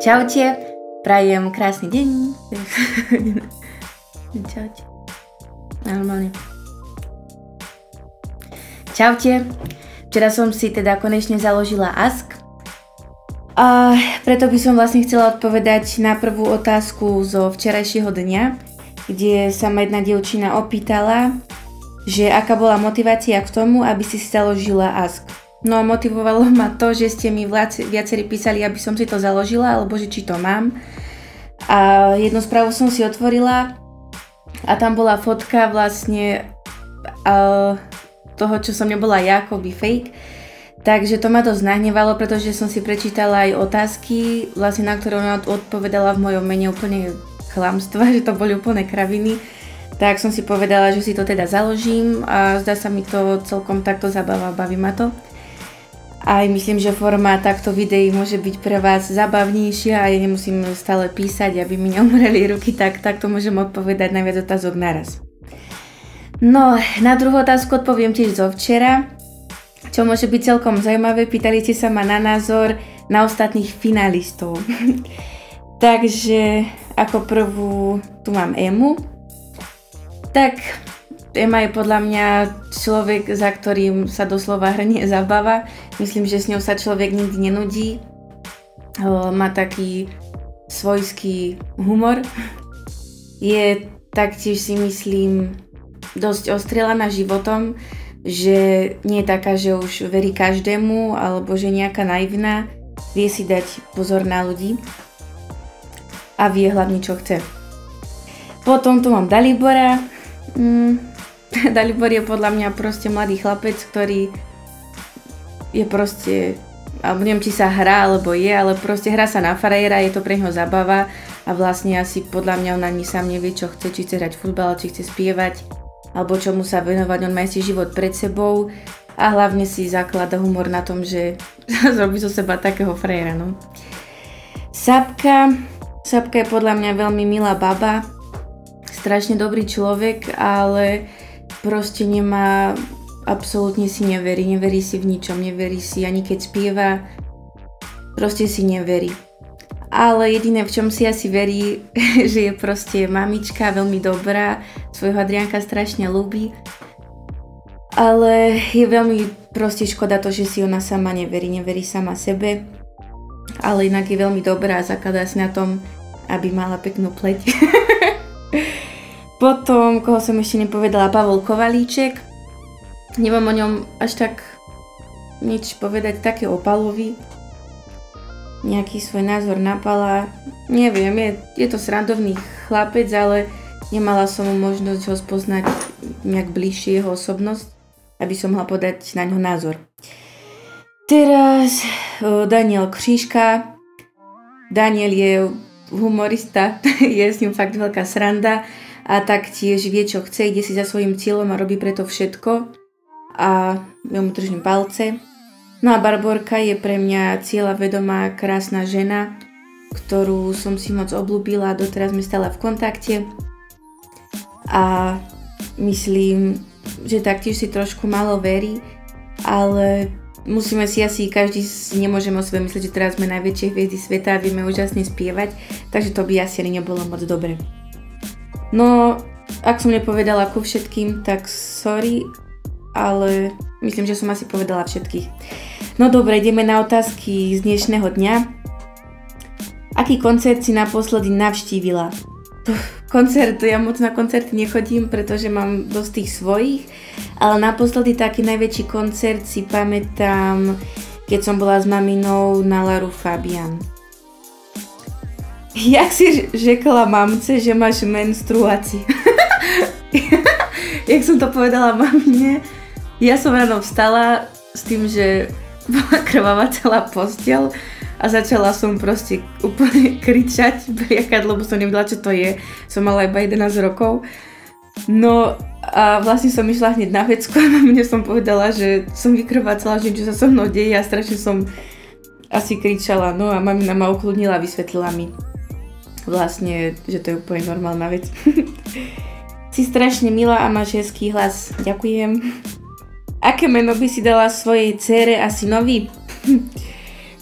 Čaute, prajem krásny deň. Čaute. Normálne. Čaute. Včera som si teda konečne založila Ask. A preto by som vlastne chcela odpovedať na prvú otázku zo včerajšieho dňa, kde sa ma jedna dievčina opýtala, že aká bola motivácia k tomu, aby si založila Ask. No motivovalo ma to, že ste mi viacerí písali, aby som si to založila, alebo že či to mám. A jednu správu som si otvorila a tam bola fotka vlastne toho, čo som nebola ja, akoby fake. Takže to ma dosť nahnevalo, pretože som si prečítala aj otázky, vlastne na ktoré ona odpovedala v mojom mene úplne klamstva, že to boli úplne kraviny. Tak som si povedala, že si to teda založím a zdá sa mi to celkom takto zabáva, baví ma to. Aj myslím, že forma takto videí môže byť pre vás zabavnejšia a ja nemusím stále písať, aby mi neumreli ruky, tak takto môžem odpovedať na viac otázok naraz. No, na druhú otázku odpoviem tiež zo včera, čo môže byť celkom zaujímavé. Pýtali ste sa ma na názor na ostatných finalistov. Takže ako prvú tu mám Emu. Tak Ema je podľa mňa človek, za ktorým sa doslova hrnie zabava. Myslím, že s ňou sa človek nikdy nenudí. Má taký svojský humor. Je taktiež, si myslím, dosť ostrelaná životom, že nie je taká, že už verí každému, alebo že nejaká naivná. Vie si dať pozor na ľudí a vie hlavne, čo chce. Potom tu mám Dalibora. Dalibor je podľa mňa proste mladý chlapec, ktorý je proste, alebo neviem, či sa hrá, alebo je, ale proste hrá sa na frajera, je to pre ňoho zabava a vlastne asi podľa mňa on ani sám nevie, čo chce, či chce hrať futbal, či chce spievať, alebo čomu sa venovať, on má si život pred sebou a hlavne si zaklada humor na tom, že zrobí zo seba takého frajera, no. Sapka je podľa mňa veľmi milá baba, strašne dobrý človek, ale proste nemá, absolútne si neverí si v ničom, neverí si ani keď spieva, proste si neverí. Ale jediné, v čom si asi verí, že je proste mamička, veľmi dobrá, svojho Adriánka strašne ľúbi, ale je veľmi proste škoda to, že si ona sama neverí sama sebe, ale inak je veľmi dobrá a zakladá si na tom, aby mala peknú pleť. Potom, koho som ešte nepovedala, Pavol Kovalíček. Nemám o ňom až tak nič povedať také o Pavlovi. Nejaký svoj názor na Pala. Neviem, je to srandovný chlapec, ale nemala som možnosť ho spoznať nejak bližšie, jeho osobnosť, aby som mohla podať na ňo názor. Teraz Daniel Křížka. Daniel je humorista, je s ním fakt veľká sranda. A taktiež vie, čo chce, ide si za svojím cieľom a robí preto všetko. A ja mu držím palce. No a Barborka je pre mňa cieľavedomá, krásna žena, ktorú som si moc obľúbila a doteraz sme stále v kontakte. A myslím, že taktiež si trošku málo verí, ale musíme si asi, každý nemôžeme o sebe myslieť, že teraz sme najväčšie hviezdy sveta a vieme úžasne spievať, takže to by asi ani nebolo moc dobre. No, ak som nepovedala ku všetkým, tak sorry, ale myslím, že som asi povedala všetkých. No dobre, ideme na otázky z dnešného dňa. Aký koncert si naposledy navštívila? Koncert, ja moc na koncerty nechodím, pretože mám dosť tých svojich, ale naposledy taký najväčší koncert si pamätám, keď som bola s maminou na Laru Fabian. Jak si řekla mamce, že máš menstruáciu? Jak som to povedala mamine, ja som ráno vstala s tým, že bola krvavá celá posteľ a začala som proste úplne kričať, briakať, lebo som nevedela, čo to je. Som mala iba 11 rokov. No a vlastne som išla hneď na vecku a mamine som povedala, že som vykrvácala, že čo sa so mnou deje a strašne som asi kričala. No a mamina ma ukludnila a vysvetlila mi vlastne, že to je úplne normálna vec. Si strašne milá a máš hezký hlas. Ďakujem. Aké meno by si dala svojej dcére a synovi?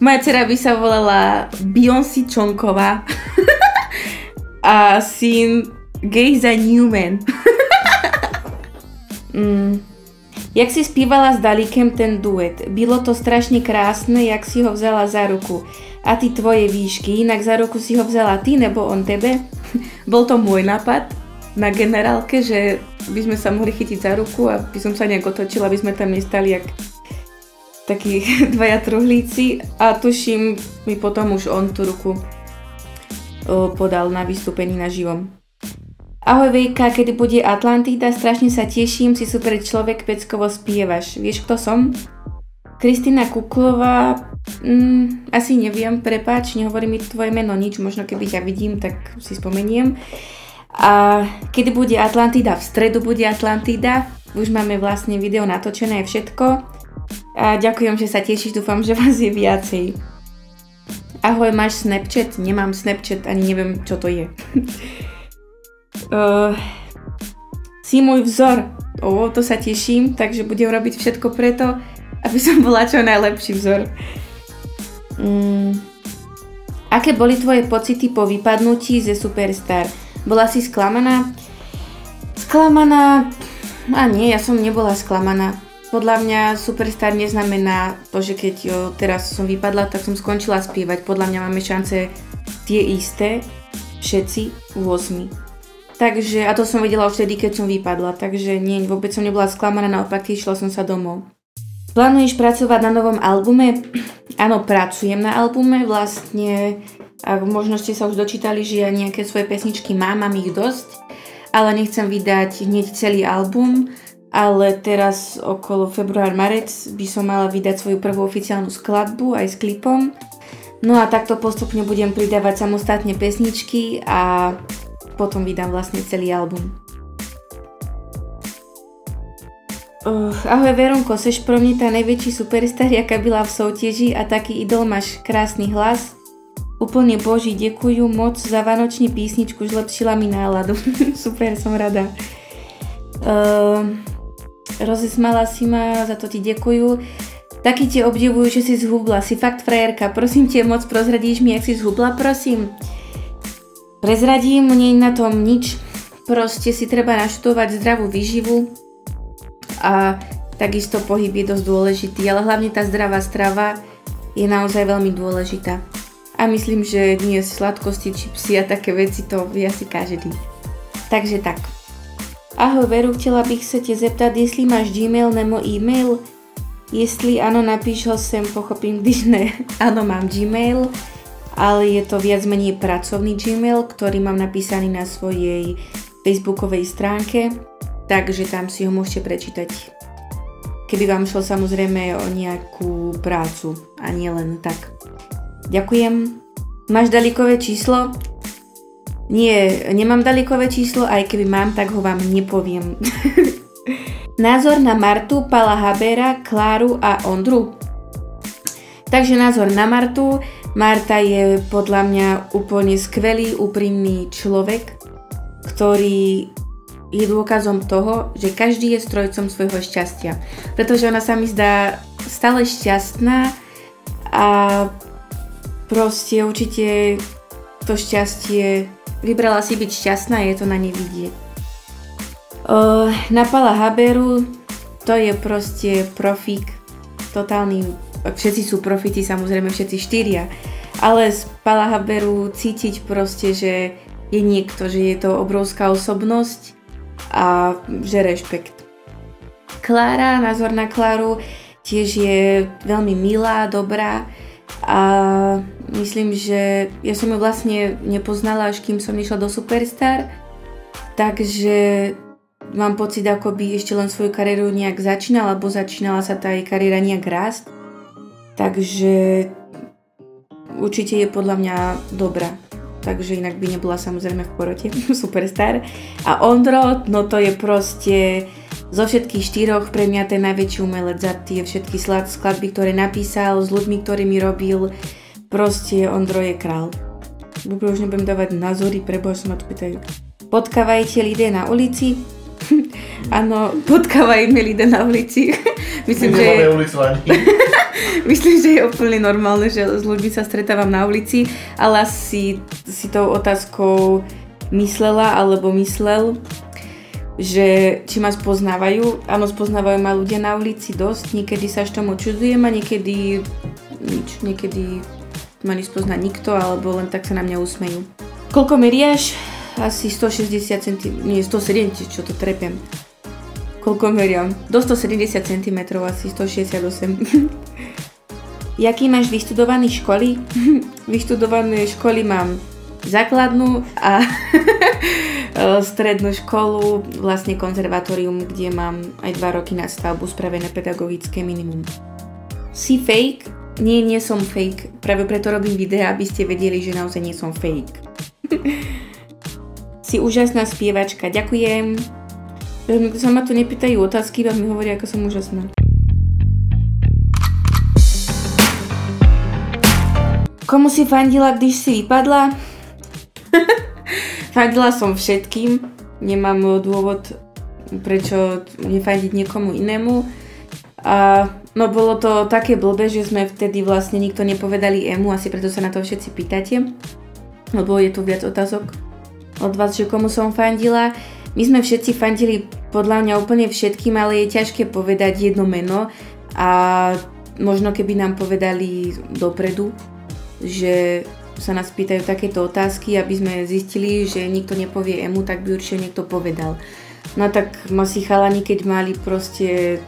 Moja dcera by sa volala Beyoncé Čonková a syn Gejza Newman. Jak si zpívala s Dalíkem ten duet? Bylo to strašne krásne, jak si ho vzala za ruku. A ty tvoje výšky, inak za ruku si ho vzala ty nebo on tebe? Bol to môj nápad na generálke, že by sme sa mohli chytiť za ruku a by som sa nejak otočila, aby sme tam nestali jak takí dvaja truhlíci a tuším mi potom už on tú ruku podal na vystúpení na živom. Ahoj Vejka, kedy bude Atlantida, strašne sa teším, si super človek, peckovo spievaš. Vieš kto som? Kristina Kuklová, asi neviem, prepáč, nehovorí mi tvoje meno nič, možno keby ťa vidím, tak si spomeniem. A kedy bude Atlantida? V stredu bude Atlantida, už máme vlastne video natočené všetko. A ďakujem, že sa tešíš, dúfam, že vás je viacej. Ahoj, máš Snapchat? Nemám Snapchat, ani neviem, čo to je. Si môj vzor. To sa teším, takže budem robiť všetko preto, aby som bola čo najlepší vzor. Aké boli tvoje pocity po vypadnutí ze Superstar? Bola si sklamaná? A nie, ja som nebola sklamaná. Podľa mňa Superstar neznamená to, že keď teraz som vypadla, tak som skončila spievať. Podľa mňa máme šance tie isté, všetci 8. Takže, a to som vedela už vtedy, keď som vypadla, takže nie, vôbec som nebola sklamaná, naopak išla som sa domov. Plánuješ pracovať na novom albume? Áno, pracujem na albume, vlastne, ak možno ste sa už dočítali, že ja nejaké svoje pesničky mám ich dosť, ale nechcem vydať hneď celý album, ale teraz okolo február-marec by som mala vydať svoju prvú oficiálnu skladbu aj s klipom. No a takto postupne budem pridávať samostatne pesničky a potom vydám vlastne celý album. Ahoj Veronko, seš pro mňa tá najväčší superstar, jaká byla v soutěži a taký idol, máš krásny hlas. Úplne boží, ďakujú moc za vánoční písničku, zlepšila mi náladu. Super, som rada. Rozesmala si ma, za to ti ďakujú. Taky ti obdivujú, že si zhubla, si fakt frajerka. Prosím ťa, moc prozradíš mi, jak si zhubla, prosím? Prezradím, nie je na tom nič. Proste si treba naštudovať zdravú výživu a takisto pohyb je dosť dôležitý, ale hlavne tá zdravá strava je naozaj veľmi dôležitá. A myslím, že nie sladkosti, čipsy a také veci to vie asi každý. Takže tak. Ahoj Veru, chtěla bych se tě zeptat, jestli máš Gmail nebo e-mail. Jestli ano, napíš ho sem, pochopím, když ne. Áno, mám Gmail, ale je to viac menej pracovný Gmail, ktorý mám napísaný na svojej facebookovej stránke, takže tam si ho môžete prečítať. Keby vám šlo samozrejme o nejakú prácu a nie len tak. Ďakujem. Máš Dalíkové číslo? Nie, nemám Dalíkové číslo, aj keby mám, tak ho vám nepoviem. Názor na Martu, Pala Habera, Kláru a Ondru. Takže názor na Martu. Marta je podľa mňa úplne skvelý, úprimný človek, ktorý je dôkazom toho, že každý je strojcom svojho šťastia. Pretože ona sa mi zdá stále šťastná a proste určite to šťastie vybrala si byť šťastná, je to na nej vidieť. Na Pala Haberu, to je proste profík, totálny, všetci sú profíci, samozrejme všetci 4, ale z Pala Haberu cítiť proste, že je niekto, že je to obrovská osobnosť a že rešpekt. Klára, názor na Kláru, tiež je veľmi milá, dobrá a myslím, že ja som ju vlastne nepoznala, až kým som išla do Superstar, takže mám pocit, ako by ešte len svoju kariéru nejak začínala, alebo začínala sa tá jej kariéra nejak rásť, takže určite je podľa mňa dobrá. Takže inak by nebola samozrejme v porote Superstar. A Ondro, no to je proste zo všetkých 4 pre mňa ten najväčší umelec za tie všetky skladby, ktoré napísal, s ľuďmi, ktorými robil. Proste Ondro je král. Dobre, už nebudem dávať názory, preboha sa ma tu pýtajú. Potkávajte lidé na ulici? Áno, potkávajme lidé na ulici. Myslím, že Myslím, že je úplne normálne, že s ľuďmi sa stretávam na ulici, ale asi si tou otázkou myslela alebo myslel, že či ma spoznávajú. Áno, spoznávajú ma ľudia na ulici dosť, niekedy sa až tomu čudujem a niekedy nič, niekedy ma nespozná nikto, alebo len tak sa na mňa usmejú. Koľko meriaš? Asi 160 cm, nie 170, čo to trepem. Koľko meriam? Do 170 cm, asi 168. Jaký máš vystudovaný školy? Vyštudované školy mám základnú a strednú školu, vlastne konzervatórium, kde mám aj 2 roky na stavbu spravené pedagogické minimum. Si fake? Nie, nie som fake. Práve preto robím videá, aby ste vedeli, že naozaj nie som fake. Si úžasná spievačka. Ďakujem. Sa ma tu nepýtajú otázky, iba mi hovoria, ako som úžasná. Komu si fandila, když si vypadla? Fandila som všetkým. Nemám dôvod, prečo nefandiť niekomu inému. A no bolo to také blbé, že sme vtedy vlastne nikto nepovedali Emu, asi preto sa na to všetci pýtate. Lebo je tu viac otázok od vás, že komu som fandila. My sme všetci fandili podľa mňa úplne všetkým, ale je ťažké povedať jedno meno a možno keby nám povedali dopredu, že sa nás pýtajú takéto otázky, aby sme zistili, že nikto nepovie Emu, tak by určite niekto povedal. No tak si chalani, keď mali proste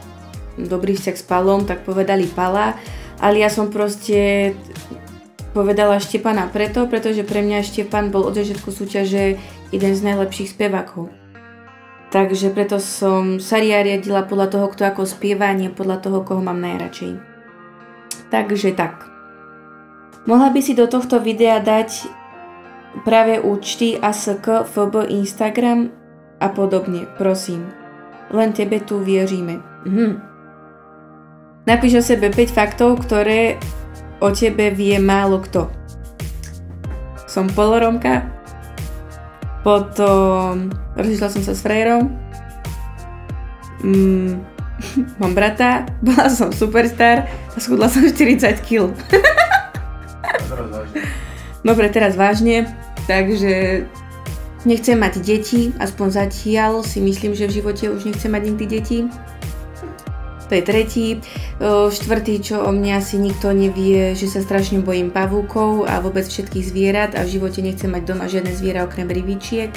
dobrý vzťah s Palom, tak povedali Pala, ale ja som proste povedala Štepana pretože pre mňa Štepan bol od začiatku súťaže jeden z najlepších spevákov. Takže preto som sa riadila podľa toho, kto ako spieva, nie podľa toho, koho mám najradšej. Takže tak. Mohla by si do tohto videa dať práve účty ASK, FB, Instagram a podobne, prosím. Len tebe tu vieríme. Napíš o sebe 5 faktov, ktoré o tebe vie málo kto. Som poloromka, potom rozišla som sa s frajerom, mám brata, bola som superstar a schudla som 40 kg. Dobre, teraz vážne, takže nechcem mať deti, aspoň zatiaľ si myslím, že v živote už nechcem mať nikdy deti. To je tretí. Štvrtý, čo o mne asi nikto nevie, že sa strašne bojím pavúkov a vôbec všetkých zvierat a v živote nechcem mať doma žiadne zviera okrem rybičiek.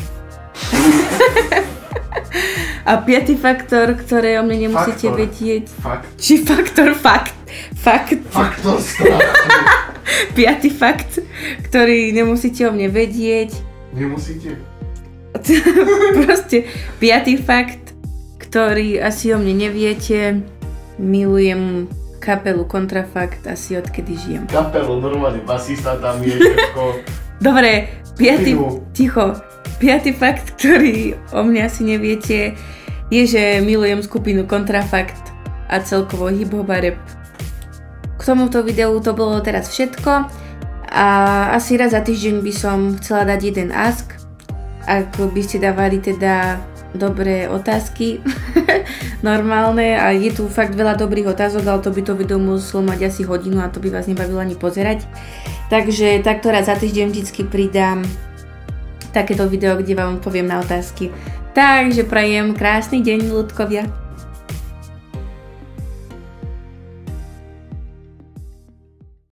A piatý faktor, ktoré o mne nemusíte vedieť. Či faktor fakt. Faktor strachu. Piatý fakt, ktorý nemusíte o mne vedieť. Nemusíte? Proste piatý fakt, ktorý asi o mne neviete. Milujem kapelu Kontrafakt asi odkedy žijem. Kapelu, normálne basista tam je všetko. Dobre, piatý fakt, ktorý o mne asi neviete, je, že milujem skupinu Kontrafakt a celkovo hip-hop a rap. K tomuto videu to bolo teraz všetko a asi raz za týždeň by som chcela dať jeden ask, ak by ste dávali teda dobré otázky, normálne a je tu fakt veľa dobrých otázok, ale to by to video muselo mať asi hodinu a to by vás nebavilo ani pozerať. Takže takto raz za týždeň vždycky pridám takéto video, kde vám poviem na otázky. Takže prajem krásny deň, ľudkovia.